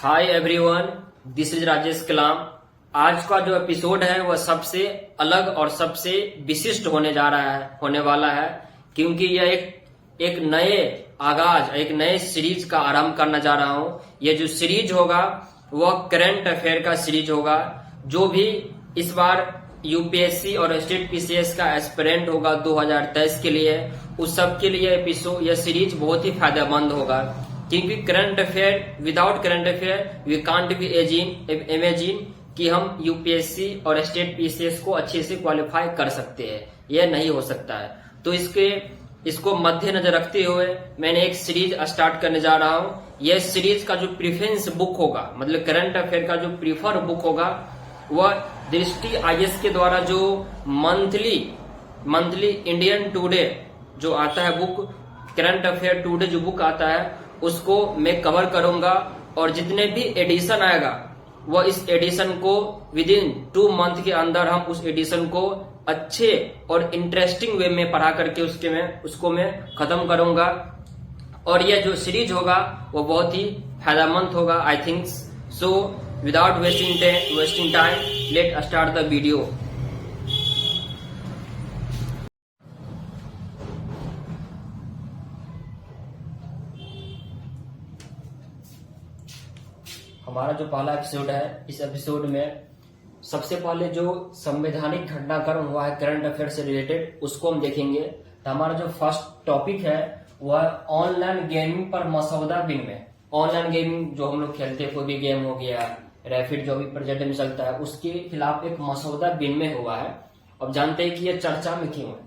Hi everyone, this is Rajesh Kalam. आज का जो एपिसोड है वह सबसे अलग और सबसे विशिष्ट होने वाला है क्योंकि यह एक नए आगाज, एक नए सीरीज का आरंभ करना जा रहा हूं। यह जो सीरीज होगा वह करंट अफेयर का सीरीज होगा। जो भी इस बार यूपीएससी और स्टेट पीसीएस का एस्पिरेंट होगा 2023 के लिए, उस सब के लिए यह सीरीज बहुत ही फायदेमंद होगा क्योंकि current affair, without current affair we can't be imagine कि हम यूपीएससी और स्टेट पीसीएस को अच्छे से क्वालिफाई कर सकते हैं। यह नहीं हो सकता है। तो इसको मद्देनजर रखते हुए मैंने एक सीरीज स्टार्ट करने जा रहा हूं। यह सीरीज का जो प्रेफरेंस बुक होगा, मतलब करंट अफेयर का जो प्रीफर बुक होगा, वह दृष्टि आईएएस के द्वारा जो मंथली इंडियन टुडे जो आता है बुक, करंट अफेयर टुडे जो बुक आता है, उसको मैं कवर करूंगा। और जितने भी एडिशन आएगा वह इस एडिशन को विदिन 2 मंथ के अंदर हम उस एडिशन को अच्छे और इंटरेस्टिंग वे में पढ़ा करके उसको मैं खत्म करूंगा। और यह जो सीरीज होगा वो बहुत ही फायदेमंद होगा, I think so. Without wasting time, let start the video. हमारा जो पहला एपिसोड है, इस एपिसोड में सबसे पहले जो संवैधानिक घटनाक्रम हुआ है करंट अफेयर से रिलेटेड, उसको हम देखेंगे। तो हमारा जो फर्स्ट टॉपिक है वह ऑनलाइन गेमिंग पर मसौदा बिल में। ऑनलाइन गेमिंग जो हम लोग खेलते हैं, कोई भी गेम हो गया, रैपिड जो भी प्रेजेंट में चलता है, उसके खिलाफ एक मसौदा बिल में हुआ है। अब जानते हैं कि यह चर्चा में क्यों है।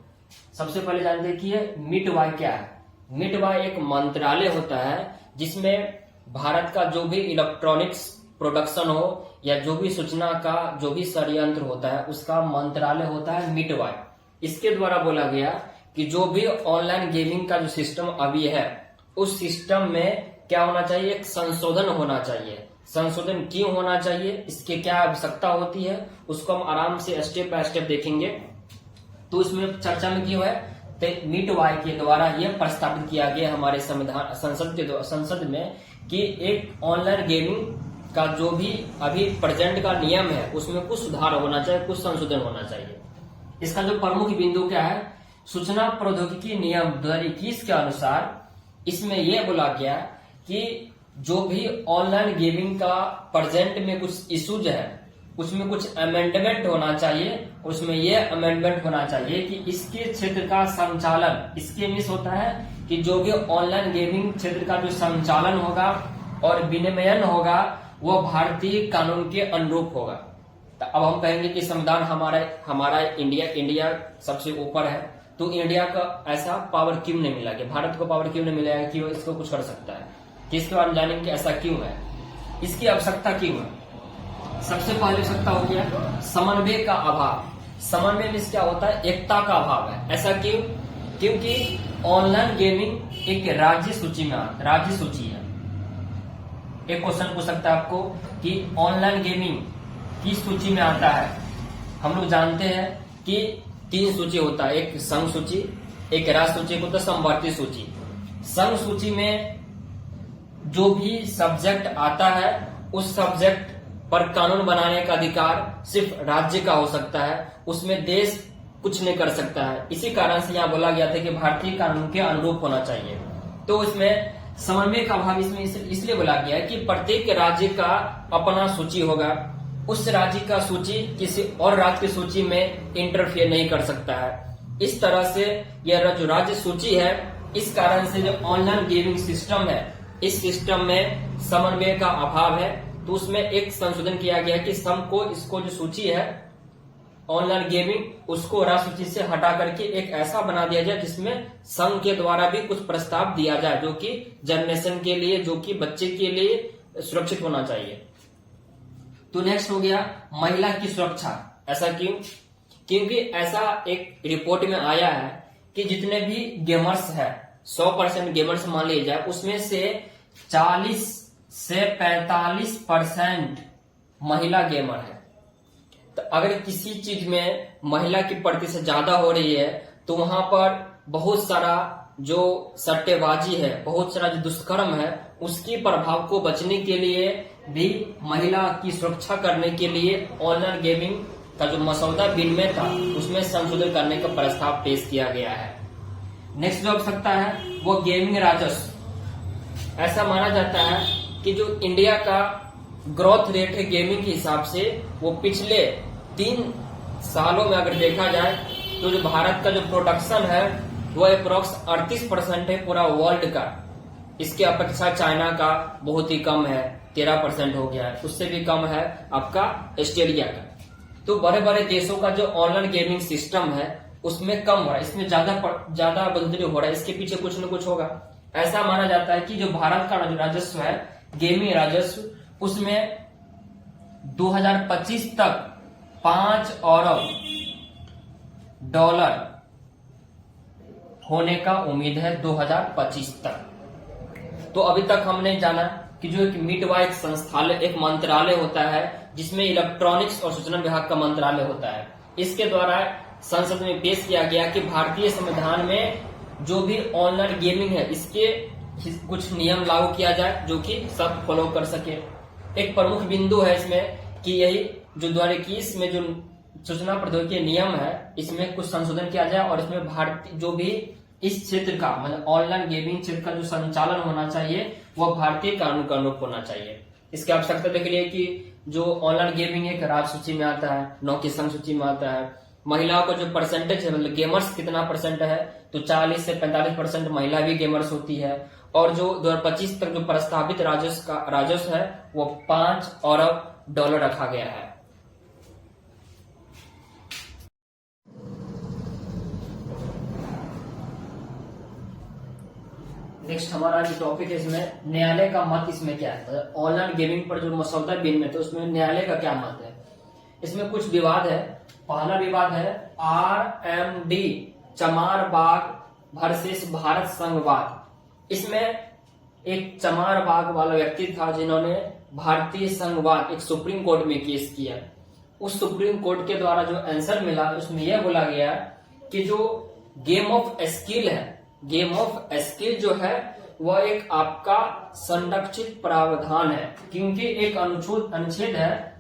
सबसे पहले जानते हैं कि यह मिटवाई क्या है। मिटवाई एक मंत्रालय होता है जिसमें भारत का जो भी इलेक्ट्रॉनिक्स प्रोडक्शन हो या जो भी सूचना का जो भी षड्यंत्र होता है, उसका मंत्रालय होता है मिटवाई। इसके द्वारा बोला गया कि जो भी ऑनलाइन गेमिंग का जो सिस्टम अभी है, उस सिस्टम में क्या होना चाहिए, एक संशोधन होना चाहिए। संशोधन क्यों होना चाहिए, इसके क्या आवश्यकता होती है, उसको हम आराम से स्टेप बाय स्टेप देखेंगे। तो इसमें चर्चा में क्यों है, तो मिटवाई के द्वारा यह प्रस्तावित किया गया हमारे संसद में कि एक ऑनलाइन गेमिंग का जो भी अभी प्रेजेंट का नियम है उसमें कुछ सुधार होना चाहिए, कुछ संशोधन होना चाहिए। इसका जो प्रमुख बिंदु क्या है, सूचना प्रौद्योगिकी नियम 2021 के अनुसार इसमें यह बोला गया कि जो भी ऑनलाइन गेमिंग का प्रेजेंट में कुछ इश्यूज है, उसमें कुछ अमेंडमेंट होना चाहिए। उसमें यह अमेंडमेंट होना चाहिए कि इसके क्षेत्र का संचालन, इसके मिस होता है कि जो भी ऑनलाइन गेमिंग क्षेत्र का जो संचालन होगा और विनियमन होगा वह भारतीय कानून के अनुरूप होगा। तो अब हम कहेंगे कि संविधान हमारा इंडिया सबसे ऊपर है, तो इंडिया का ऐसा पावर क्यों नहीं मिला, कि भारत को पावर क्यों नहीं मिला है कि वो इसको कुछ कर सकता है। किसके बारे में जानेंगे ऐसा क्यों है, इसकी आवश्यकता क्यों है। सबसे पहले आवश्यकता हो गया समन्वय का अभाव। समन्वय में क्या होता है, एकता का अभाव है। ऐसा क्यों, क्योंकि ऑनलाइन गेमिंग एक राज्य सूची है। एक क्वेश्चन पूछ सकता है आपको कि ऑनलाइन गेमिंग किस सूची में आता है। हम लोग जानते हैं कि 3 सूची होता है, एक संघ सूची, एक राज्य सूची को तो समवर्ती सूची। संघ सूची में जो भी सब्जेक्ट आता है उस सब्जेक्ट पर कानून बनाने का अधिकार सिर्फ राज्य का हो सकता है, उसमें देश कुछ नहीं कर सकता है। इसी कारण से यहाँ बोला गया था कि भारतीय कानून के अनुरूप होना चाहिए। तो इसमें समन्वय का अभाव इसमें इसलिए बोला गया है कि प्रत्येक राज्य का अपना सूची होगा, उस राज्य का सूची किसी और राज्य की सूची में इंटरफेयर नहीं कर सकता है। इस तरह से यह जो राज्य सूची है, इस कारण से जो ऑनलाइन गेमिंग सिस्टम है, इस सिस्टम में समन्वय का अभाव है। तो उसमें एक संशोधन किया गया कि इसको जो सूची है ऑनलाइन गेमिंग, उसको राज्य सूची से हटा करके एक ऐसा बना दिया जाए जिसमें संघ के द्वारा भी कुछ प्रस्ताव दिया जाए जो कि जनरेशन के लिए, जो कि बच्चे के लिए सुरक्षित होना चाहिए। तो नेक्स्ट हो गया महिला की सुरक्षा। ऐसा क्यों, क्योंकि ऐसा एक रिपोर्ट में आया है कि जितने भी गेमर्स है, 100% गेमर्स मान लिया जाए, उसमें से 40 से 45% महिला गेमर है। तो अगर किसी चीज में महिला की प्रतिशत ज्यादा हो रही है तो वहां पर बहुत सारा जो सट्टेबाजी है, बहुत सारा जो दुष्कर्म है, उसकी प्रभाव को बचने के लिए भी महिला की सुरक्षा करने के लिए ऑनलाइन गेमिंग का जो मसौदा बिल में था उसमें संशोधन करने का प्रस्ताव पेश किया गया है। नेक्स्ट जो हो सकता है वो गेमिंग राजस्व। ऐसा माना जाता है कि जो इंडिया का ग्रोथ रेट है गेमिंग के हिसाब से वो पिछले 3 सालों में अगर देखा जाए तो जो भारत का जो प्रोडक्शन है वो अप्रोक्स 38% है पूरा वर्ल्ड का। इसके अपेक्षा चाइना का बहुत ही कम है, 13% हो गया है। उससे भी कम है आपका ऑस्ट्रेलिया का। तो बड़े बड़े देशों का जो ऑनलाइन गेमिंग सिस्टम है उसमें कम हो रहा है, इसमें ज्यादा बढ़ोतरी हो रहा है। इसके पीछे कुछ न कुछ होगा। ऐसा माना जाता है कि जो भारत का जो राजस्व है गेमिंग राजस्व उसमें 2025 तक 5 अरब डॉलर होने का उम्मीद है 2025 तक। तो अभी तक हमने जाना कि जो एक मिडवाइफ संस्थालय एक मंत्रालय होता है जिसमें इलेक्ट्रॉनिक्स और सूचना विभाग का मंत्रालय होता है। इसके द्वारा संसद में पेश किया गया कि भारतीय संविधान में जो भी ऑनलाइन गेमिंग है इसके कुछ नियम लागू किया जाए जो कि सब फॉलो कर सके। एक प्रमुख बिंदु है इसमें कि यही जो 2021 में जो सूचना प्रौद्योगिकी नियम है इसमें कुछ संशोधन किया जाए और इसमें भारतीय जो भी इस क्षेत्र का मतलब ऑनलाइन गेमिंग क्षेत्र का जो संचालन होना चाहिए वो भारतीय कानून का अनुरूप होना चाहिए। इसकी आवश्यकता देख लिए कि जो ऑनलाइन गेमिंग एक राज्य सूची में आता है, 9 की संघ सूची में आता है। महिलाओं का जो परसेंटेज है मतलब गेमर्स कितना परसेंट है तो 40 से 45% महिला भी गेमर्स होती है। और जो 2025 तक जो प्रस्तावित राजस्व है वो 5 अरब डॉलर रखा गया है। नेक्स्ट हमारा जो टॉपिक है इसमें न्यायालय का मत इसमें क्या है। ऑनलाइन गेमिंग पर जो मसौदा बिल में तो उसमें न्यायालय का क्या मत है। इसमें कुछ विवाद है। पहला विवाद है RMD चमार बाग वर्सेस भारत संघवाद। इसमें एक चमार बाग वाला व्यक्ति था जिन्होंने भारतीय संघवाद एक सुप्रीम कोर्ट में केस किया। उस सुप्रीम कोर्ट के द्वारा जो आंसर मिला उसमें यह बोला गया कि जो गेम ऑफ स्किल है, गेम ऑफ स्किल जो है वह एक आपका संरक्षित प्रावधान है क्योंकि एक अनुच्छेद है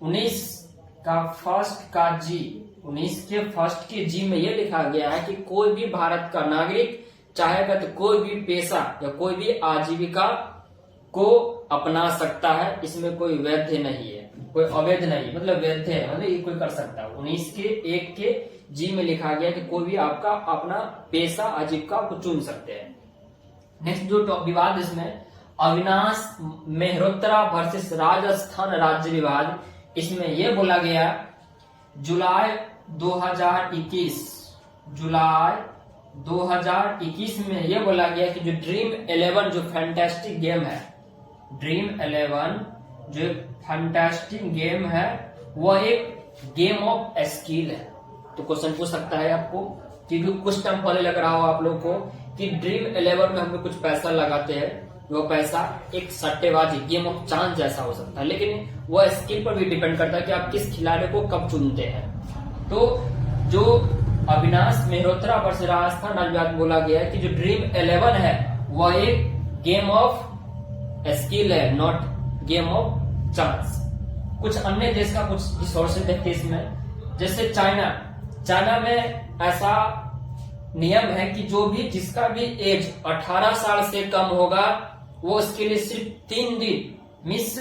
19 का फर्स्ट का जी, 19 के फर्स्ट के जी में यह लिखा गया है कि कोई भी भारत का नागरिक चाहेगा तो कोई भी पेशा या कोई भी आजीविका को अपना सकता है। इसमें कोई वैध नहीं है, कोई अवैध नहीं, मतलब वैध है, मतलब ये कोई कर सकता है। 19 के 1 के जी में लिखा गया कि कोई भी आपका अपना पेशा आजीविका को चुन सकते हैं। नेक्स्ट जो विवाद इसमें अविनाश मेहरोत्रा वर्सेस राजस्थान राज्य विवाद। इसमें यह बोला गया जुलाई 2021 में यह बोला गया कि जो ड्रीम 11 जो फैंटास्टिक गेम है, ड्रीम 11 जो फैंटास्टिक गेम है वह एक गेम ऑफ स्किल है। तो क्वेश्चन पूछ सकता है आपको क्योंकि कुछ टाइम पहले लग रहा हो आप लोग को कि ड्रीम 11 में हम लोग कुछ पैसा लगाते हैं, वो पैसा एक सट्टेबाजी गेम ऑफ चांस जैसा हो सकता है, लेकिन वह स्किल पर भी डिपेंड करता है कि आप किस खिलाड़ी को कब चुनते हैं। तो जो अविनाश मेहरोत्रा वर्सेस राजस्थान राज्य बोला गया है कि जो ड्रीम 11 है वह एक गेम ऑफ स्किल है, नॉट गेम ऑफ चांस। कुछ अन्य देश का कुछ रिसोर्सेज देखते इसमें, जैसे चाइना में ऐसा नियम है कि जो भी जिसका भी एज 18 साल से कम होगा वो उसके लिए सिर्फ 3 दिन मिस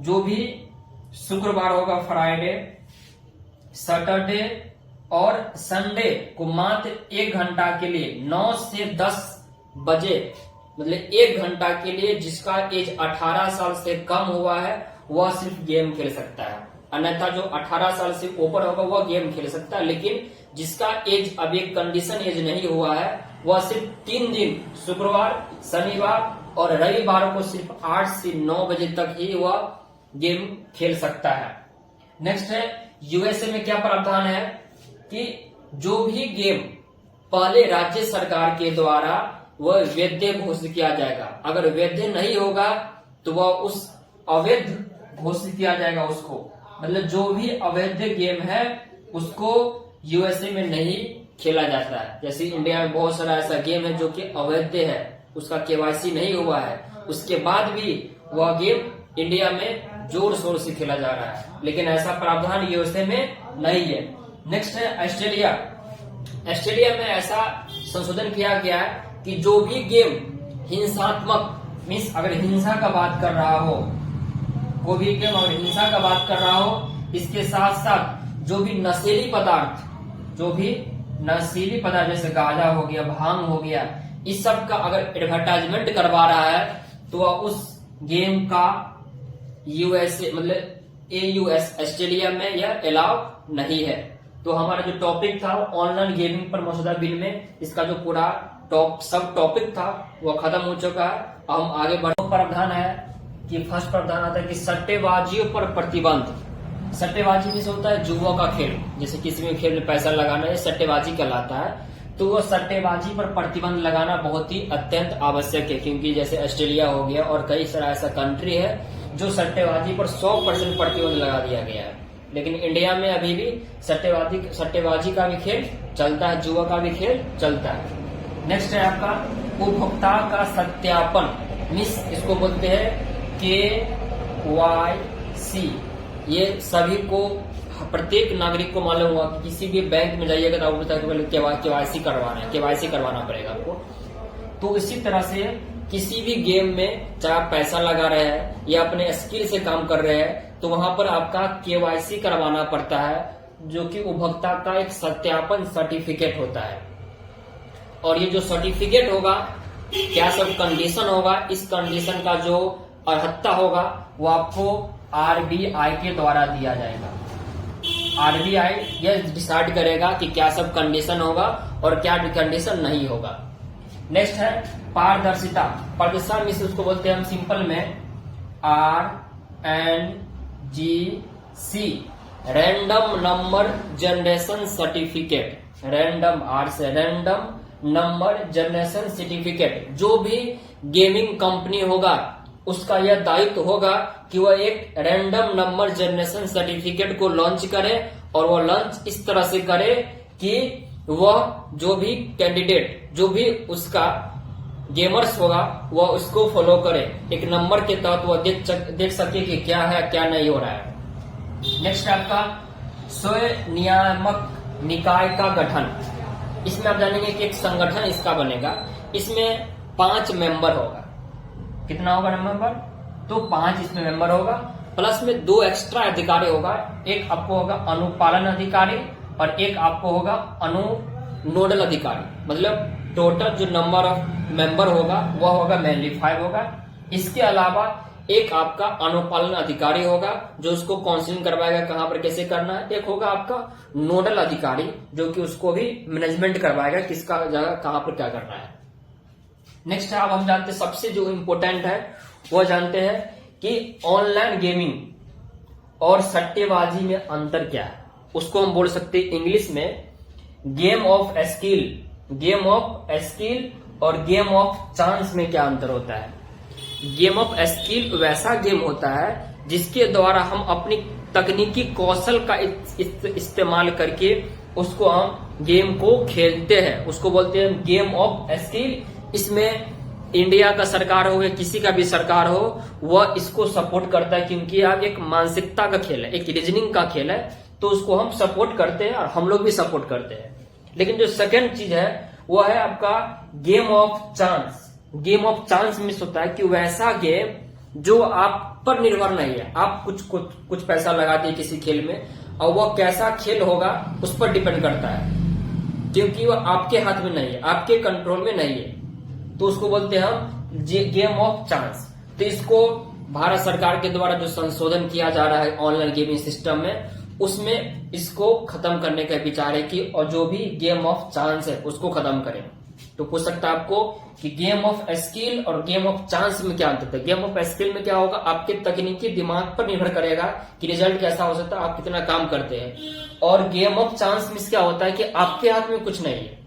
जो भी शुक्रवार होगा, फ्राइडे, सैटरडे और संडे को मात्र 1 घंटा के लिए 9 से 10 बजे मतलब 1 घंटा के लिए जिसका एज 18 साल से कम हुआ है वह सिर्फ गेम खेल सकता है। अन्यथा जो 18 साल से ऊपर होगा वह गेम खेल सकता है, लेकिन जिसका एज अभी कंडीशन एज नहीं हुआ है वह सिर्फ 3 दिन शुक्रवार, शनिवार और रविवार को सिर्फ 8 से 9 बजे तक ही वह गेम खेल सकता है। नेक्स्ट है यूएसए में क्या प्रावधान है कि जो भी गेम पहले राज्य सरकार के द्वारा वह वैध घोषित किया जाएगा, अगर वैध नहीं होगा तो वह उस अवैध घोषित किया जाएगा उसको, मतलब जो भी अवैध गेम है उसको यूएसए में नहीं खेला जाता है। जैसे इंडिया में बहुत सारा ऐसा गेम है जो कि अवैध है, उसका केवाईसी नहीं हुआ है, उसके बाद भी वह गेम इंडिया में जोर शोर से खेला जा रहा है, लेकिन ऐसा प्रावधान यूएसए में नहीं है। नेक्स्ट है ऑस्ट्रेलिया। ऑस्ट्रेलिया में ऐसा संशोधन किया गया है कि जो भी गेम हिंसात्मक मीन्स अगर हिंसा का बात कर रहा हो, कोई भी गेम अगर हिंसा का बात कर रहा हो, इसके साथ साथ जो भी नशीली पदार्थ जैसे गांजा हो गया, भांग हो गया, इस सब का अगर एडवर्टाइजमेंट करवा रहा है तो उस गेम का यूएसए मतलब एयूएस ऑस्ट्रेलिया में यह अलाउ नहीं है। तो हमारा जो टॉपिक था ऑनलाइन गेमिंग पर मसौदा बिल में, इसका जो पूरा सब टॉपिक था वो खत्म हो चुका है। अब हम आगे बढ़ो। प्रावधान है कि फर्स्ट प्रावधान आता है कि सट्टेबाजियों पर प्रतिबंध। सट्टेबाजी में से होता है जुआ का खेल, जैसे किसी भी खेल में पैसा लगाना, ये सट्टेबाजी कहलाता है। तो वो सट्टेबाजी पर प्रतिबंध लगाना बहुत ही अत्यंत आवश्यक है, क्योंकि जैसे ऑस्ट्रेलिया हो गया और कई सारा ऐसा कंट्री है जो सट्टेबाजी पर 100% प्रतिबंध लगा दिया गया है। लेकिन इंडिया में अभी भी सट्टेबाजी का भी खेल चलता है, जुआ का भी खेल चलता है। नेक्स्ट है आपका उपभोक्ता का सत्यापन, इसको बोलते हैं KYC। ये सभी को, प्रत्येक नागरिक को मालूम हुआ कि किसी भी बैंक में जाइएगा तो आपको पता है KYC करवाना है, KYC करवाना पड़ेगा आपको। तो इसी तरह से किसी भी गेम में चाहे आप पैसा लगा रहे हैं या अपने स्किल से काम कर रहे हैं तो वहां पर आपका KYC करवाना पड़ता है, जो कि उपभोक्ता का एक सत्यापन सर्टिफिकेट होता है। और ये जो सर्टिफिकेट होगा, क्या सब कंडीशन होगा, इस कंडीशन का जो अर्हता होगा वो आपको RBI के द्वारा दिया जाएगा। RBI यह डिसाइड करेगा कि क्या सब कंडीशन होगा और क्या कंडीशन नहीं होगा। नेक्स्ट है पारदर्शिता। पारदर्शिता में उसको बोलते हैं हम सिंपल में RNGC, random number generation certificate. Random number generation certificate. जो भी गेमिंग कंपनी होगा उसका यह दायित्व होगा कि वह एक रैंडम नंबर जनरेशन सर्टिफिकेट को लॉन्च करे, और वह लॉन्च इस तरह से करे कि वह जो भी कैंडिडेट, जो भी उसका गेमर्स होगा, वह उसको फॉलो करे। एक नंबर के तहत वह देख सके कि क्या है क्या नहीं हो रहा है। नेक्स्ट आपका स्वयं नियामक निकाय का गठन। इसमें आप जानेंगे कि एक संगठन इसका बनेगा। इसमें 5 मेंबर होगा। कितना होगा मेंबर? तो 5 इसमें मेंबर होगा, प्लस में 2 एक्स्ट्रा अधिकारी होगा। एक आपको होगा अनुपालन अधिकारी और एक आपको होगा नोडल अधिकारी। मतलब टोटल जो नंबर ऑफ मेंबर होगा वह होगा मेनली 5 होगा। इसके अलावा एक आपका अनुपालन अधिकारी होगा जो उसको काउंसलिंग करवाएगा कहां पर कैसे करना है। एक होगा आपका नोडल अधिकारी जो कि उसको भी मैनेजमेंट करवाएगा किसका जगह कहां पर क्या करना है। नेक्स्ट है, अब हम जानते हैं सबसे जो इम्पोर्टेंट है वह जानते हैं कि ऑनलाइन गेमिंग और सट्टेबाजी में अंतर क्या है। उसको हम बोल सकते हैं इंग्लिश में गेम ऑफ स्किल और गेम ऑफ चांस में क्या अंतर होता है। गेम ऑफ स्किल वैसा गेम होता है जिसके द्वारा हम अपनी तकनीकी कौशल का इस्तेमाल करके उसको हम गेम को खेलते हैं, उसको बोलते हैं गेम ऑफ स्किल। इसमें इंडिया का सरकार हो या किसी का भी सरकार हो वह इसको सपोर्ट करता है, क्योंकि अब एक मानसिकता का खेल है, एक रीजनिंग का खेल है, तो उसको हम सपोर्ट करते हैं और हम लोग भी सपोर्ट करते हैं। लेकिन जो सेकंड चीज है वो है आपका game of chance. Game of chance miss होता है कि वैसा गेम जो आप पर निर्भर नहीं है। आप कुछ पैसा लगाते हैं किसी खेल में और वह कैसा खेल होगा उस पर डिपेंड करता है, क्योंकि वह आपके हाथ में नहीं है, आपके कंट्रोल में नहीं है। तो उसको बोलते हैं हम गेम ऑफ चांस। तो इसको भारत सरकार के द्वारा जो संशोधन किया जा रहा है ऑनलाइन गेमिंग सिस्टम में, उसमें इसको खत्म करने का विचार है कि और जो भी गेम ऑफ चांस है उसको खत्म करें। तो पूछ सकता है आपको कि गेम ऑफ स्किल और गेम ऑफ चांस में क्या अंतर है। गेम ऑफ स्किल में क्या होगा, आपके तकनीकी दिमाग पर निर्भर करेगा कि रिजल्ट कैसा हो सकता है, आप कितना काम करते हैं। और गेम ऑफ चांस में क्या होता है कि आपके हाथ में कुछ नहीं है,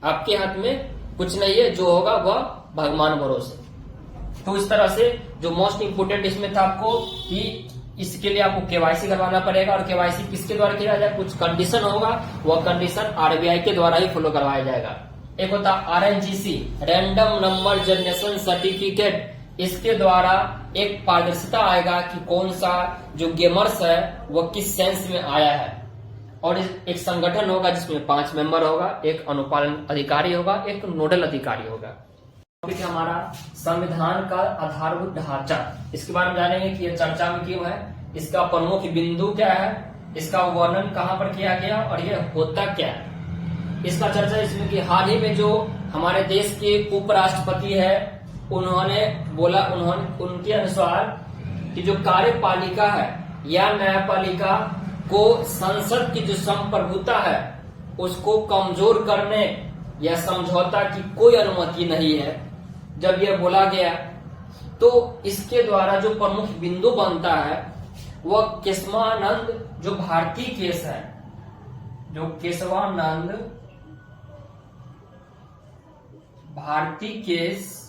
आपके हाथ में कुछ नहीं है, जो होगा वह भगवान भरोसे। तो इस तरह से जो मोस्ट इंपोर्टेंट इसमें था आपको कि इसके लिए आपको केवाईसी करवाना पड़ेगा, और केवाईसी किसके द्वारा किया जाए, कुछ कंडीशन होगा, वह कंडीशन आरबीआई के द्वारा ही फॉलो करवाया जाएगा। एक होता RNGC, random number generation certificate, इसके द्वारा एक पारदर्शिता आएगा कि कौन सा जो गेमर्स है वो किस सेंस में आया है। और एक संगठन होगा जिसमें 5 मेंबर होगा, एक अनुपालन अधिकारी होगा, एक नोडल अधिकारी होगा। टॉपिक है हमारा संविधान का आधारभूत ढांचा। इसके बारे में जानेंगे कि यह चर्चा में क्यों है, इसका प्रमुख बिंदु क्या है, इसका वर्णन कहां पर किया गया और यह होता क्या है। इसका चर्चा इसमें कि हाल ही में जो हमारे देश के उपराष्ट्रपति है उनके अनुसार कि जो कार्यपालिका है या न्यायपालिका को संसद की जो संप्रभुता है उसको कमजोर करने या समझौता की कोई अनुमति नहीं है। जब यह बोला गया तो इसके द्वारा जो प्रमुख बिंदु बनता है वह केशवानंद जो भारतीय केस है, जो केशवानंद भारतीय केस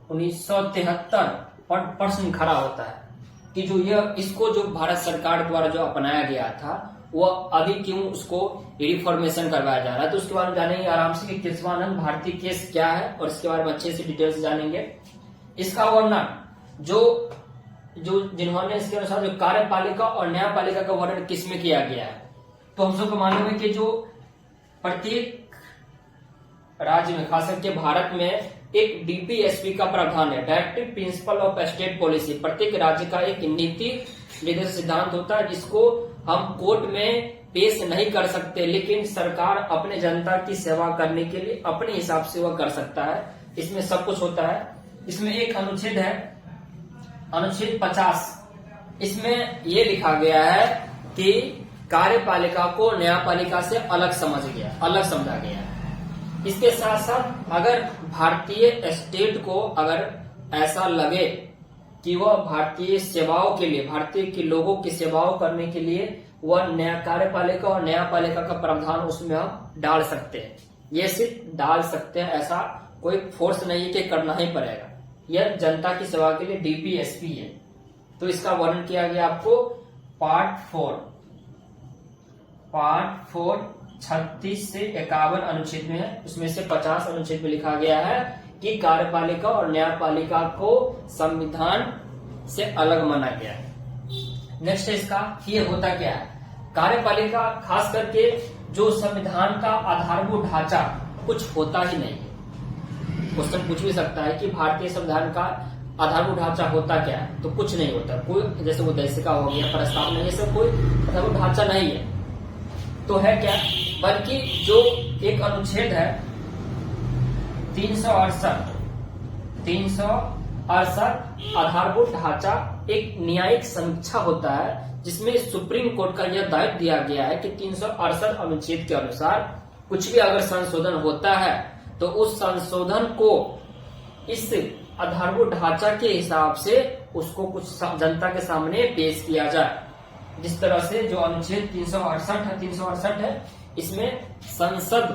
1973 पर प्रश्न खड़ा होता है कि जो इसको जो भारत सरकार द्वारा जो अपनाया गया था वह अभी क्यों उसको रिफॉर्मेशन करवाया जा रहा है। तो उसके बारे में जानेंगे आराम से कि केशवानंद भारतीय केस क्या है और इसके बारे में अच्छे से डिटेल से जानेंगे। इसका वर्णन जो जिन्होंने इसके अनुसार जो कार्यपालिका और न्यायपालिका का वर्णन किसमें किया गया है, तो हम सबको मालूम है कि जो प्रत्येक राज्य में खास करके भारत में एक डीपीएसपी का प्रावधान है, directive principle of state policy. प्रत्येक राज्य का एक नीति निर्देश सिद्धांत होता है जिसको हम कोर्ट में पेश नहीं कर सकते, लेकिन सरकार अपने जनता की सेवा करने के लिए अपने हिसाब से वह कर सकता है। इसमें सब कुछ होता है। इसमें एक अनुच्छेद है, अनुच्छेद 50। इसमें यह लिखा गया है कि कार्यपालिका को न्यायपालिका से अलग समझा गया है। इसके साथ साथ अगर भारतीय स्टेट को अगर ऐसा लगे कि वह भारतीय सेवाओं के लिए, भारतीय के लोगों की सेवाओं करने के लिए वह कार्यपालिका और न्यायपालिका का प्रावधान उसमें हम डाल सकते हैं। ये सिर्फ डाल सकते हैं, ऐसा कोई फोर्स नहीं है कि करना ही पड़ेगा। यह जनता की सेवा के लिए डीपीएसपी है। तो इसका वर्णन किया गया आपको पार्ट 4 36 से 51 अनुच्छेद में है। उसमें से 50 अनुच्छेद में लिखा गया है कि कार्यपालिका और न्यायपालिका को संविधान से अलग माना गया है। नेक्स्ट है इसका कि ये होता क्या है। कार्यपालिका खास करके जो संविधान का आधारभूत ढांचा कुछ होता ही नहीं है। क्वेश्चन पूछ भी सकता है कि भारतीय संविधान का आधारभूत ढांचा होता क्या है, तो कुछ नहीं होता। कोई जैसे उद्देशिका हो गया, प्रस्तावना, ये सब कोई आधारभूत ढांचा नहीं है। तो है क्या, बल्कि जो एक अनुच्छेद है 368 आधारभूत ढांचा एक न्यायिक समीक्षा होता है जिसमें सुप्रीम कोर्ट का यह दायित्व दिया गया है कि 368 अनुच्छेद के अनुसार कुछ भी अगर संशोधन होता है तो उस संशोधन को इस आधारभूत ढांचा के हिसाब से उसको कुछ जनता के सामने पेश किया जाए। जिस तरह से जो अनुच्छेद 368 है इसमें संसद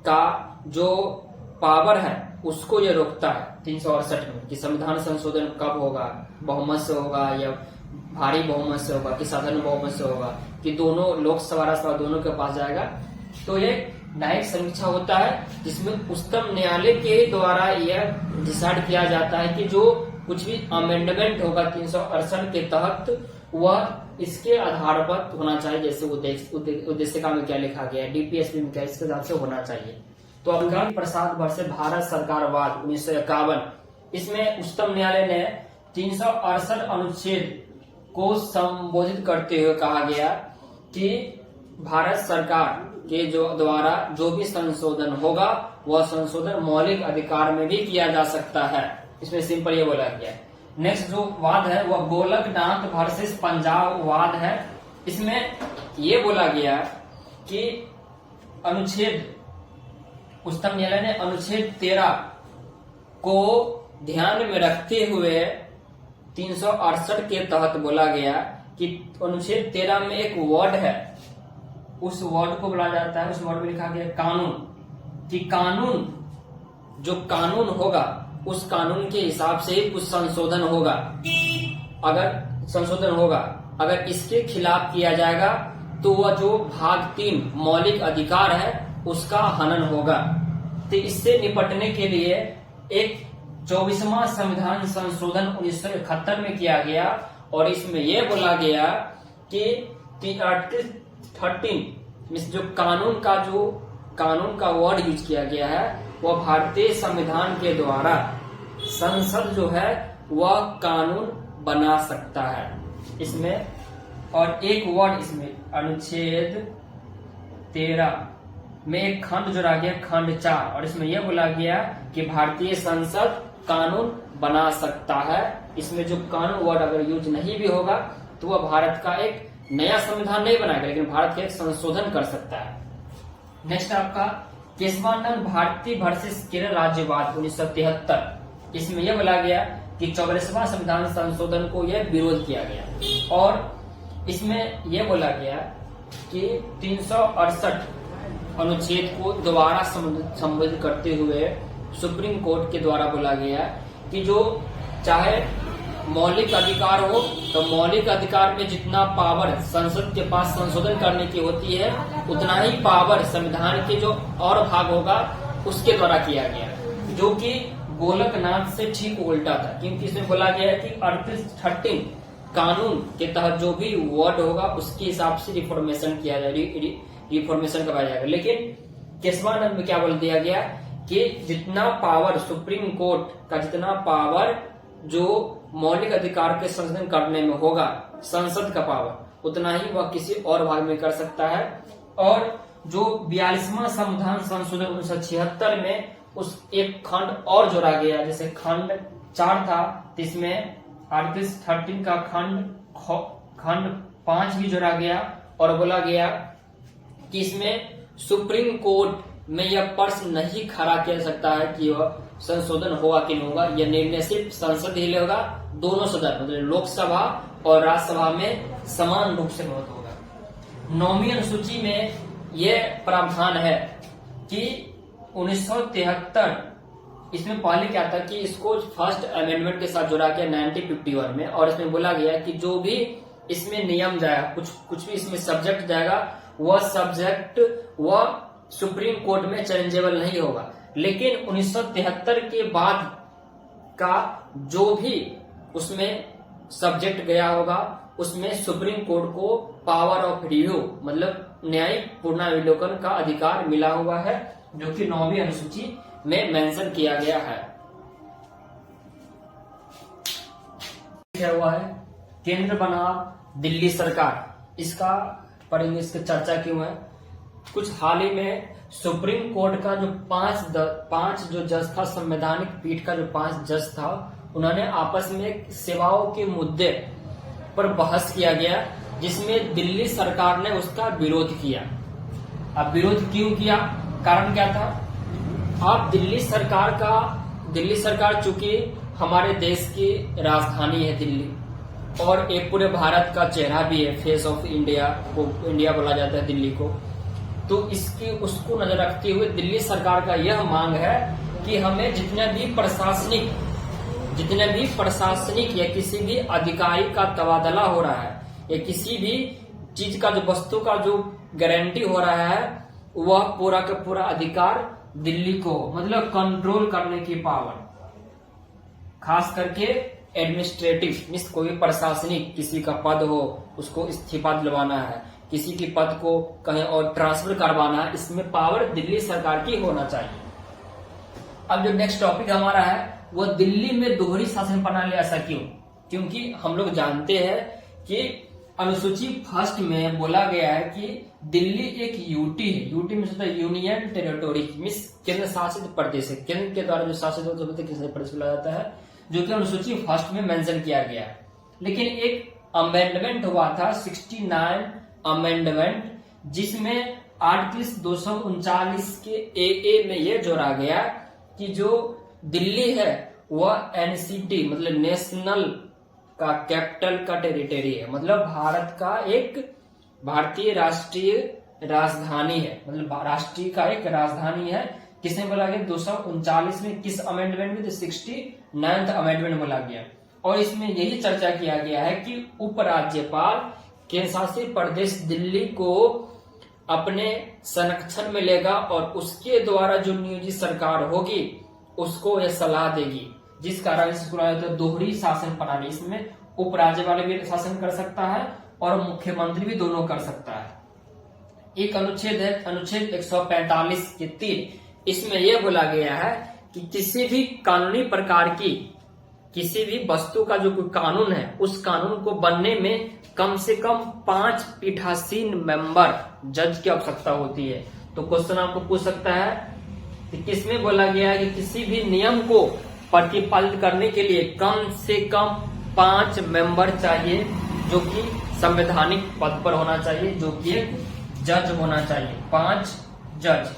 का जो पावर है उसको ये रोकता है 368 में कि संविधान संशोधन कब होगा, बहुमत से होगा या भारी बहुमत से होगा कि साधारण बहुमत से होगा कि दोनों लोकसभा राज्यसभा दोनों के पास जाएगा। तो ये न्यायिक समीक्षा होता है जिसमें उच्चतम न्यायालय के द्वारा यह डिसाइड किया जाता है कि जो कुछ भी अमेंडमेंट होगा 368 के तहत वह इसके आधार पर होना चाहिए। जैसे उद्देशिका में क्या लिखा गया है, डीपीएसपी में क्या, इसके हिसाब से होना चाहिए। तो अब प्रसाद वर्ष भारत सरकारवाद 1951, इसमें उच्चतम न्यायालय ने 368 अनुच्छेद को संबोधित करते हुए कहा गया कि भारत सरकार के जो द्वारा जो भी संशोधन होगा वह संशोधन मौलिक अधिकार में भी किया जा सकता है। इसमें सिंपल ये बोला गया है। नेक्स्ट जो वाद है वह गोलकनाथ वर्सेस पंजाब वाद है। इसमें ये बोला गया कि अनुच्छेद उच्चतम न्यायालय ने अनुच्छेद 13 को ध्यान में रखते हुए 368 के तहत बोला गया कि अनुच्छेद 13 में एक वर्ड है, उस वर्ड को बोला जाता है, उस वर्ड में लिखा गया कानून, कि कानून जो कानून होगा उस कानून के हिसाब से ही कुछ संशोधन होगा। अगर इसके खिलाफ किया जाएगा तो वह जो भाग 3 मौलिक अधिकार है उसका हनन होगा। तो इससे निपटने के लिए एक 24वां संविधान संशोधन 1971 में किया गया और इसमें यह बोला गया कि आर्टिकल 13 जो कानून का वर्ड यूज किया गया है वह भारतीय संविधान के द्वारा संसद जो है वह कानून बना सकता है इसमें। और एक वर्ड इसमें अनुच्छेद 13 में एक खंड जोड़ा गया, खंड 4, और इसमें यह बोला गया कि भारतीय संसद कानून बना सकता है। इसमें जो कानून वर्ड अगर यूज नहीं भी होगा तो वह भारत का एक नया संविधान नहीं बनाएगा, लेकिन भारत का एक संशोधन कर सकता है। नेक्स्ट आपका केशवानंद भारती वर्सेस केरल राज्यवाद 1973। इसमें यह बोला गया कि 44वां संविधान संशोधन को यह विरोध किया गया और इसमें यह बोला गया कि 368 अनुच्छेद को दोबारा संबोधित करते हुए सुप्रीम कोर्ट के द्वारा बोला गया कि जो चाहे मौलिक अधिकार हो तो मौलिक अधिकार में जितना पावर संसद के पास संशोधन करने की होती है उतना ही पावर संविधान के जो और भाग होगा उसके द्वारा किया गया, जो कि गोलकनाथ से ठीक उल्टा था। क्योंकि इसमें बोला गया है कि आर्टिकल 13 कानून के तहत जो भी वर्ड होगा उसके हिसाब से रिफॉर्मेशन किया जाएगा, रिफॉर्मेशन करवाया जाएगा। लेकिन केशवानंद में क्या बोल दिया गया कि जितना पावर सुप्रीम कोर्ट का जितना पावर जो मौलिक अधिकार के संशोधन करने में होगा संसद का पावर उतना ही वह किसी और भाग में कर सकता है। और जो 42वां संविधान संशोधन 1976 में उस एक खंड और जोड़ा गया, जैसे खंड 4 था इसमें आर्टिकल 13 का खंड 5 भी जोड़ा गया और बोला गया कि इसमें सुप्रीम कोर्ट में यह प्रश्न नहीं खड़ा किया सकता है कि वह संशोधन होगा कि नहीं होगा। यह निर्णय सिर्फ संसद ही लेगा, दोनों सदन मतलब लोकसभा और राज्यसभा में समान रूप से मत होगा। 9वीं अनुसूची में यह प्रावधान है कि 1973 इसमें पहले क्या था कि इसको फर्स्ट अमेंडमेंट के साथ जोड़ा गया 1951 में, और इसमें बोला गया कि जो भी इसमें नियम जाएगा कुछ भी इसमें सब्जेक्ट जाएगा वह सब्जेक्ट वह सुप्रीम कोर्ट में चैलेंजेबल नहीं होगा। लेकिन 1973 के बाद का जो भी उसमें सब्जेक्ट गया होगा उसमें सुप्रीम कोर्ट को पावर ऑफ रिव्यू मतलब न्यायिक पुनर्विलोकन का अधिकार मिला हुआ है, जो कि 9वीं अनुसूची में मेंशन किया गया है। क्या हुआ है केंद्र बना दिल्ली सरकार, इसका पढ़ेंगे, इसकी चर्चा क्यों है। कुछ हाल ही में सुप्रीम कोर्ट का जो पांच जो जज था, संवैधानिक पीठ का जो 5 जज था, उन्होंने आपस में सेवाओं के मुद्दे पर बहस किया गया, जिसमें दिल्ली सरकार ने उसका विरोध किया। अब विरोध क्यों किया, कारण क्या था। अब दिल्ली सरकार चूंकि हमारे देश की राजधानी है दिल्ली और एक पूरे भारत का चेहरा भी है, फेस ऑफ इंडिया को इंडिया बोला जाता है दिल्ली को, तो उसको नजर रखते हुए दिल्ली सरकार का यह मांग है कि हमें जितने भी प्रशासनिक या किसी भी अधिकारी का तबादला हो रहा है या किसी भी चीज का जो वस्तु का जो गारंटी हो रहा है वह पूरा का पूरा अधिकार दिल्ली को मतलब कंट्रोल करने की पावर, खास करके एडमिनिस्ट्रेटिव मीन्स कोई प्रशासनिक किसी का पद हो उसको इस्तीफा दिलवाना है, किसी की पद को कहीं और ट्रांसफर करवाना है, इसमें पावर दिल्ली सरकार की होना चाहिए। अब जो नेक्स्ट टॉपिक हमारा है वो दिल्ली में दोहरी शासन प्रणाली, ऐसा क्यों। क्योंकि हम लोग जानते हैं कि अनुसूची 1 में बोला गया है कि दिल्ली एक यूटी है, यूटी में यूनियन टेरिटोरी मीन्स केंद्र शासित प्रदेश है, केंद्र के द्वारा जो शासित होता है केंद्र प्रदेश बोला जाता है, जो कि अनुसूची 1 में मेंशन किया गया है। लेकिन एक अमेंडमेंट हुआ था 69 अमेंडमेंट, जिसमें आर्टिकल 239 के ए में यह जोड़ा गया कि जो दिल्ली है वह एनसीटी मतलब नेशनल का कैपिटल का टेरिटरी है, मतलब भारत का एक भारतीय राष्ट्रीय राजधानी है, मतलब राष्ट्रीय का एक राजधानी है। किसने बोला गया 239 में, किस अमेंडमेंट में, 69th अमेंडमेंट बोला गया। और इसमें यही चर्चा किया गया है कि उपराज्यपाल केंद्र शासित प्रदेश दिल्ली को अपने संरक्षण में लेगा और उसके द्वारा जो नियोजित सरकार होगी उसको यह सलाह देगी जिस कारण इसको कहा जाता है दोहरी शासन प्रणाली। इसमें उपराज्यपाल भी शासन कर सकता है और मुख्यमंत्री भी दोनों कर सकता है। एक अनुच्छेद है अनुच्छेद 145 के 3, इसमें यह बोला गया है कि किसी भी कानूनी प्रकार की किसी भी वस्तु का जो कोई कानून है उस कानून को बनने में कम से कम 5 पीठासीन मेंबर जज की आवश्यकता होती है। तो क्वेश्चन आपको पूछ सकता है कि किसमें बोला गया है कि किसी भी नियम को प्रतिपालित करने के लिए कम से कम 5 मेंबर चाहिए, जो कि संवैधानिक पद पर होना चाहिए, जो कि एक जज होना चाहिए, 5 जज।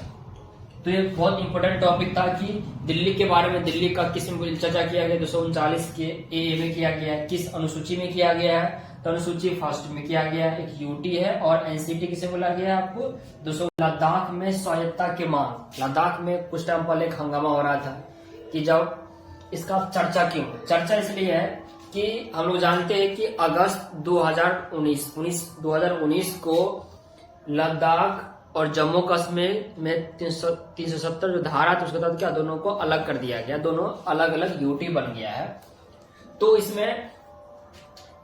तो ये बहुत इंपॉर्टेंट टॉपिक था कि दिल्ली के बारे में, दिल्ली का किस में चर्चा किया गया 239 के ए में किया गया है, किस अनुसूची में किया गया है, तो अनुसूची फर्स्ट में किया गया है, एक यूटी है, और एनसीटी किसे बोला गया है आपको 200। लद्दाख में स्वायत्तता की मांग, लद्दाख में कुछ टाइम पहले एक हंगामा हो रहा था कि जब इसका चर्चा क्यों, चर्चा इसलिए है कि हम लोग जानते हैं कि अगस्त 2019 को लद्दाख और जम्मू कश्मीर में 370 जो धारा थी उसके तहत क्या दोनों को अलग कर दिया गया, दोनों अलग अलग यूटी बन गया है। तो इसमें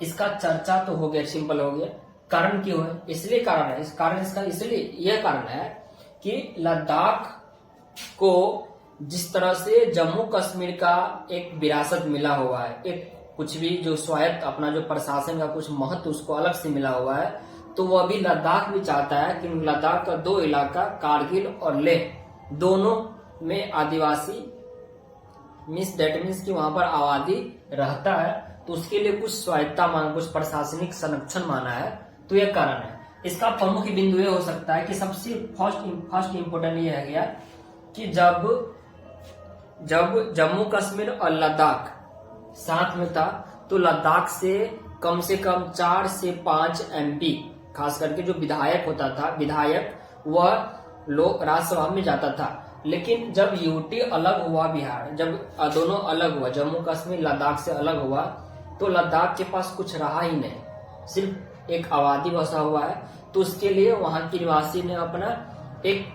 इसका चर्चा तो हो गया, सिंपल हो गया। कारण क्यों है, इसलिए कारण है, इस कारण इसका इसलिए यह कारण है कि लद्दाख को जिस तरह से जम्मू कश्मीर का एक विरासत मिला हुआ है, एक कुछ भी जो स्वायत्त अपना जो प्रशासन का कुछ महत्व उसको अलग से मिला हुआ है, तो वह अभी लद्दाख भी चाहता है कि लद्दाख का 2 इलाका कारगिल और लेह दोनों में आदिवासी दैट मीन्स कि वहां पर आबादी रहता है, तो उसके लिए कुछ स्वायत्तता मांगा, कुछ प्रशासनिक संरक्षण माना है। तो यह कारण है। इसका प्रमुख बिंदु यह हो सकता है कि सबसे फर्स्ट इंपोर्टेंट यह है गया कि जब जम्मू कश्मीर और लद्दाख साथ में था तो लद्दाख से कम 4 से 5 एमपी, खास करके जो विधायक होता था, विधायक वह लोग राज्यसभा में जाता था। लेकिन जब यूटी अलग हुआ, बिहार जब दोनों अलग हुआ, जम्मू कश्मीर लद्दाख से अलग हुआ, तो लद्दाख के पास कुछ रहा ही नहीं, सिर्फ एक आबादी बसा हुआ है। तो उसके लिए वहां के निवासी ने अपना एक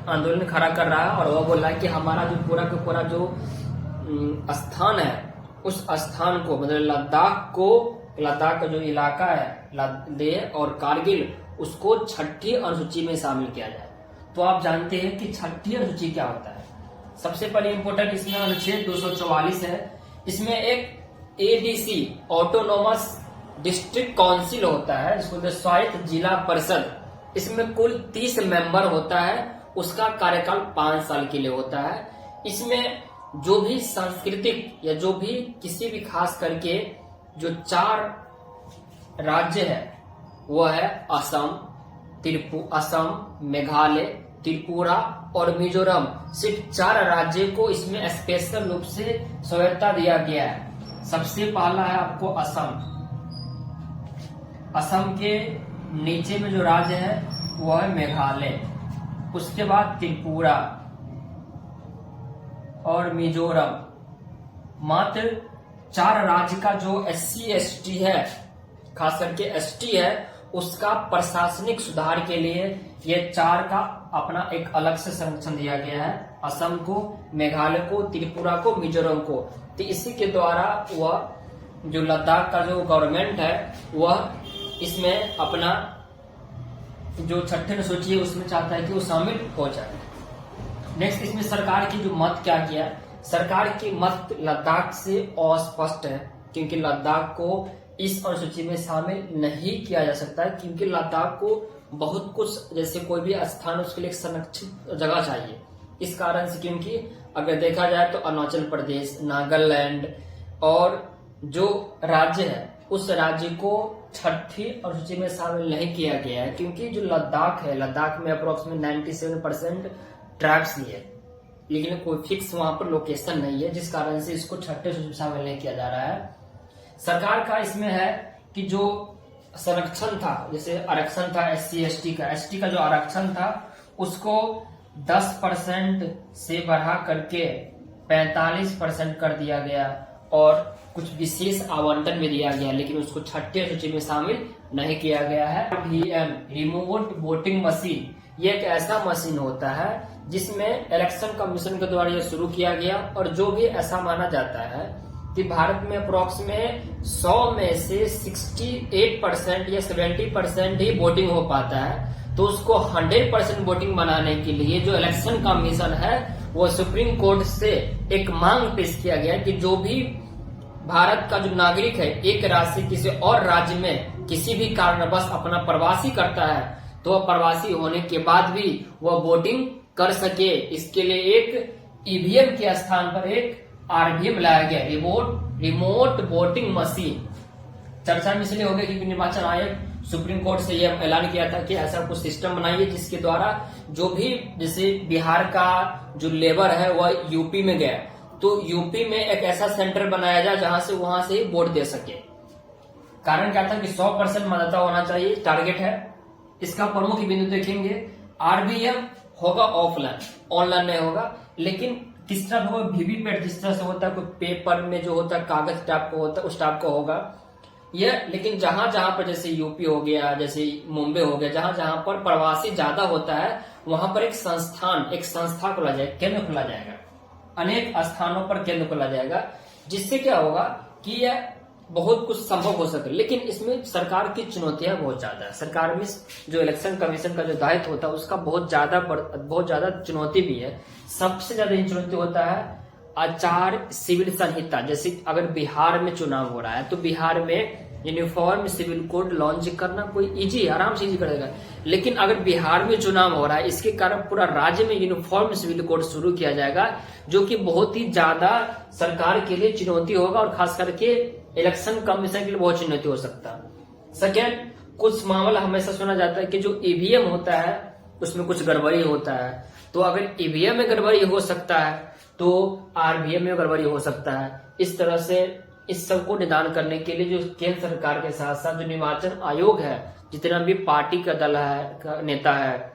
आंदोलन खड़ा कर रहा है और वह बोल रहा है कि हमारा जो पूरा का पूरा जो स्थान है उस स्थान को, मतलब लद्दाख का जो इलाका है लेह और कारगिल, उसको 6ठी अनुसूची में शामिल किया जाए। तो आप जानते हैं कि 6ठी अनुसूची क्या होता है। सबसे पहले इंपोर्टेंट इसमें अनुच्छेद 244 है। इसमें एक एडीसी ऑटोनोमस डिस्ट्रिक्ट काउंसिल होता है, जिसको स्वायत्त जिला परिषद। इसमें कुल 30 मेंबर होता है, उसका कार्यकाल 5 साल के लिए होता है। इसमें जो भी सांस्कृतिक या जो भी किसी भी खास करके जो 4 राज्य है वह है असम, मेघालय, त्रिपुरा और मिजोरम। सिर्फ 4 राज्य को इसमें स्पेशल रूप से स्वायत्तता दिया गया है। सबसे पहला है आपको असम। असम के नीचे में जो राज्य है वह है मेघालय, उसके बाद त्रिपुरा और मिजोरम। मात्र 4 राज्य का जो SC ST है, खास करके ST है, उसका प्रशासनिक सुधार के लिए ये 4 का अपना एक अलग से संरक्षण दिया गया है, असम को, मेघालय को, त्रिपुरा को, मिजोरम को। तो इसी के द्वारा वह जो लद्दाख का जो गवर्नमेंट है वह इसमें अपना जो 6ठी अनुसूची है उसमें चाहता है कि वो शामिल हो जाए। नेक्स्ट इसमें सरकार की जो मत क्या किया, सरकार की मत लद्दाख से अस्पष्ट है, क्योंकि लद्दाख को इस अनुसूची में शामिल नहीं किया जा सकता है, क्योंकि लद्दाख को बहुत कुछ, जैसे कोई भी स्थान उसके लिए संरक्षित जगह चाहिए। इस कारण से, क्योंकि अगर देखा जाए तो अरुणाचल प्रदेश, नागालैंड और जो राज्य है उस राज्य को 6ठी अनुसूची में शामिल नहीं किया गया है, क्योंकि जो लद्दाख है, लद्दाख में अप्रोक्सीमेट 97% ट्रैक्स ही है, लेकिन कोई फिक्स वहां पर लोकेशन नहीं है, जिस कारण से इसको 6ठी अनुसूची में शामिल नहीं किया जा रहा है। सरकार का इसमें है कि जो संरक्षण था, जैसे आरक्षण था SC ST का जो आरक्षण था उसको 10% से बढ़ा करके 45% कर दिया गया और कुछ विशेष आवंटन में दिया गया, लेकिन उसको 6ठी अनुसूची में शामिल नहीं किया गया है। VM रिमोट वोटिंग मशीन, ये एक ऐसा मशीन होता है जिसमें इलेक्शन कमीशन के द्वारा यह शुरू किया गया। और जो भी ऐसा माना जाता है कि भारत में अप्रोक्स में 100 में से 68% या 70% ही वोटिंग हो पाता है, तो उसको 100% वोटिंग बनाने के लिए जो इलेक्शन कमीशन है वो सुप्रीम कोर्ट से एक मांग पेश किया गया कि जो भी भारत का जो नागरिक है एक राज्य से किसी और राज्य में किसी भी कारणवश अपना प्रवासी करता है, तो वह प्रवासी होने के बाद भी वह वोटिंग कर सके। इसके लिए एक ईवीएम के स्थान पर एक आरवीएम लाया गया, रिमोट वोटिंग मशीन। चर्चा में इसलिए हो गया क्योंकि निर्वाचन आयोग सुप्रीम कोर्ट से यह ऐलान किया था कि ऐसा कुछ सिस्टम बनाइए जिसके द्वारा जो भी, जैसे बिहार का जो लेबर है वह यूपी में गया, तो यूपी में एक ऐसा सेंटर बनाया जाए जहां से वहां से ही वोट दे सके। कारण क्या था कि 100% मतदाता होना चाहिए, टारगेट है। इसका प्रमुख बिंदु देखेंगे, आरवीएम होगा ऑफलाइन, ऑनलाइन नहीं होगा। लेकिन किस तरह होगा, वीवीपैट जिस तरह से होता है, कोई पेपर में जो होता है कागज टाइप का होता है उस टाइप का होगा यह। लेकिन जहां जहां पर जैसे यूपी हो गया, जैसे मुंबई हो गया, जहां जहां पर प्रवासी ज्यादा होता है वहां पर एक संस्था खोला जाएगा, केंद्र खोला जाएगा, अनेक स्थानों पर केंद्र खोला जाएगा, जिससे क्या होगा कि यह बहुत कुछ संभव हो सके। लेकिन इसमें सरकार की चुनौतियां बहुत ज्यादा है। सरकार में जो इलेक्शन कमीशन का जो दायित्व होता है उसका बहुत ज्यादा चुनौती भी है। सबसे ज्यादा चुनौती होता है आचार सिविल संहिता। जैसे अगर बिहार में चुनाव हो रहा है तो बिहार में यूनिफॉर्म सिविल कोड लॉन्च करना कोई इजी, आराम से इजी करेगा। लेकिन अगर बिहार में चुनाव हो रहा है, इसके कारण पूरा राज्य में यूनिफॉर्म सिविल कोड शुरू किया जाएगा, जो कि बहुत ही ज्यादा सरकार के लिए चुनौती होगा और खास करके इलेक्शन कमीशन के लिए बहुत चुनौती हो सकता है। सेकेंड, कुछ मामला हमेशा सुना जाता है कि जो ईवीएम होता है उसमें कुछ गड़बड़ी होता है, तो अगर ईवीएम में गड़बड़ी हो सकता है तो आरवीएम में गड़बड़ी हो सकता है। इस तरह से इस सब को निदान करने के लिए जो केंद्र सरकार के साथ साथ जो निर्वाचन आयोग है, जितना भी पार्टी का दल है, नेता है,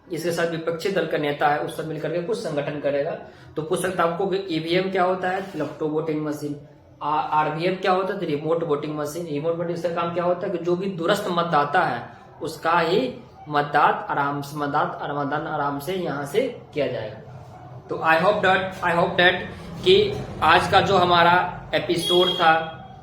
इसके साथ विपक्षी दल का नेता है, उस सब मिलकर के कुछ संगठन करेगा। तो पूछ सकता है आपको ईवीएम क्या होता है, लैपटॉप वोटिंग मशीन। आरवीएम क्या होता है, remote voting machine. Remote voting का काम क्या होता है कि जो भी दूरस्थ मतदाता है उसका ही मतदान आराम से यहाँ से किया जाएगा। तो आई होप दैट कि आज का जो हमारा एपिसोड था,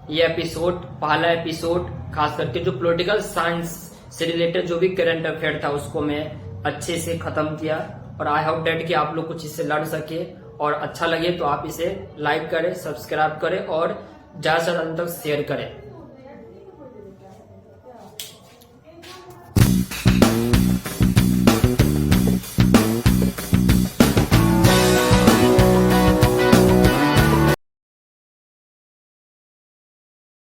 ये एपिसोड पहला एपिसोड, खास करके जो पॉलिटिकल साइंस से रिलेटेड जो भी करंट अफेयर था उसको मैं अच्छे से खत्म किया। और आई होप दैट कि आप लोग कुछ इससे लड़ सके, और अच्छा लगे तो आप इसे लाइक करें, सब्सक्राइब करें और ज्यादा से ज्यादा तक शेयर करें।